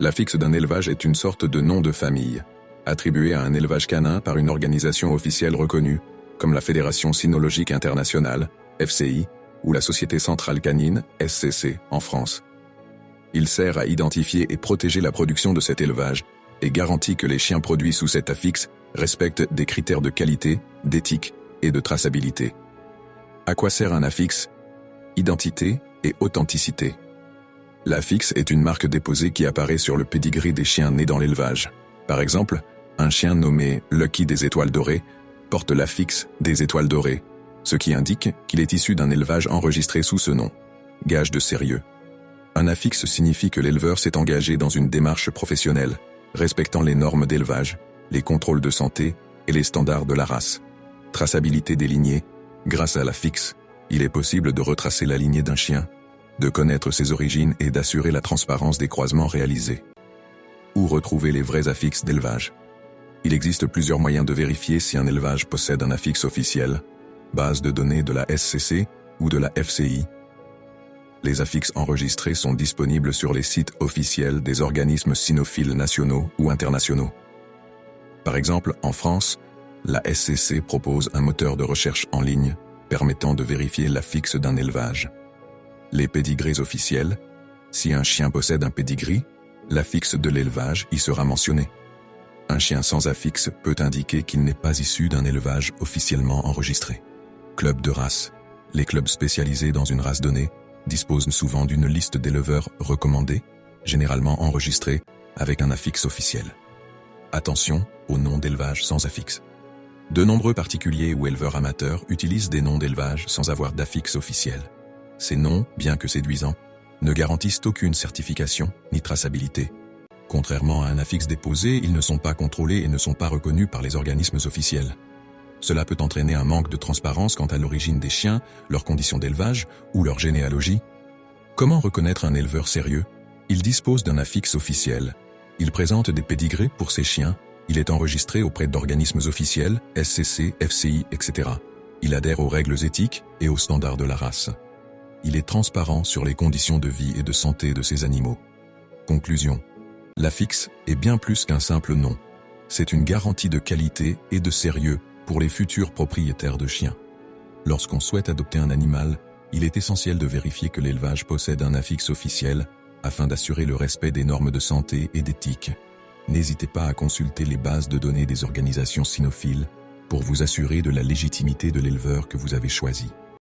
L'affixe d'un élevage est une sorte de nom de famille, attribué à un élevage canin par une organisation officielle reconnue, comme la Fédération Cynologique Internationale, FCI, ou la Société Centrale Canine, SCC, en France. Il sert à identifier et protéger la production de cet élevage, et garantit que les chiens produits sous cet affixe respectent des critères de qualité, d'éthique et de traçabilité. À quoi sert un affixe? Identité et authenticité. L'affixe est une marque déposée qui apparaît sur le pédigree des chiens nés dans l'élevage. Par exemple, un chien nommé Lucky des Étoiles Dorées porte l'affixe des Étoiles Dorées, ce qui indique qu'il est issu d'un élevage enregistré sous ce nom. Gage de sérieux. Un affixe signifie que l'éleveur s'est engagé dans une démarche professionnelle, respectant les normes d'élevage, les contrôles de santé et les standards de la race. Traçabilité des lignées. Grâce à l'affixe, il est possible de retracer la lignée d'un chien, de connaître ses origines et d'assurer la transparence des croisements réalisés. Où retrouver les vrais affixes d'élevage? Il existe plusieurs moyens de vérifier si un élevage possède un affixe officiel, base de données de la SCC ou de la FCI. Les affixes enregistrés sont disponibles sur les sites officiels des organismes cynophiles nationaux ou internationaux. Par exemple, en France, la SCC propose un moteur de recherche en ligne permettant de vérifier l'affixe d'un élevage. Les pédigrés officiels. Si un chien possède un pédigree, l'affixe de l'élevage y sera mentionné. Un chien sans affixe peut indiquer qu'il n'est pas issu d'un élevage officiellement enregistré. Club de race. Les clubs spécialisés dans une race donnée disposent souvent d'une liste d'éleveurs recommandés, généralement enregistrés avec un affixe officiel. Attention aux noms d'élevage sans affixe. De nombreux particuliers ou éleveurs amateurs utilisent des noms d'élevage sans avoir d'affixe officiel. Ces noms, bien que séduisants, ne garantissent aucune certification ni traçabilité. Contrairement à un affixe déposé, ils ne sont pas contrôlés et ne sont pas reconnus par les organismes officiels. Cela peut entraîner un manque de transparence quant à l'origine des chiens, leurs conditions d'élevage ou leur généalogie. Comment reconnaître un éleveur sérieux? Il dispose d'un affixe officiel. Il présente des pédigrés pour ses chiens. Il est enregistré auprès d'organismes officiels, SCC, FCI, etc. Il adhère aux règles éthiques et aux standards de la race. Il est transparent sur les conditions de vie et de santé de ses animaux. Conclusion. L'affixe est bien plus qu'un simple nom. C'est une garantie de qualité et de sérieux pour les futurs propriétaires de chiens. Lorsqu'on souhaite adopter un animal, il est essentiel de vérifier que l'élevage possède un affixe officiel afin d'assurer le respect des normes de santé et d'éthique. N'hésitez pas à consulter les bases de données des organisations cynophiles pour vous assurer de la légitimité de l'éleveur que vous avez choisi.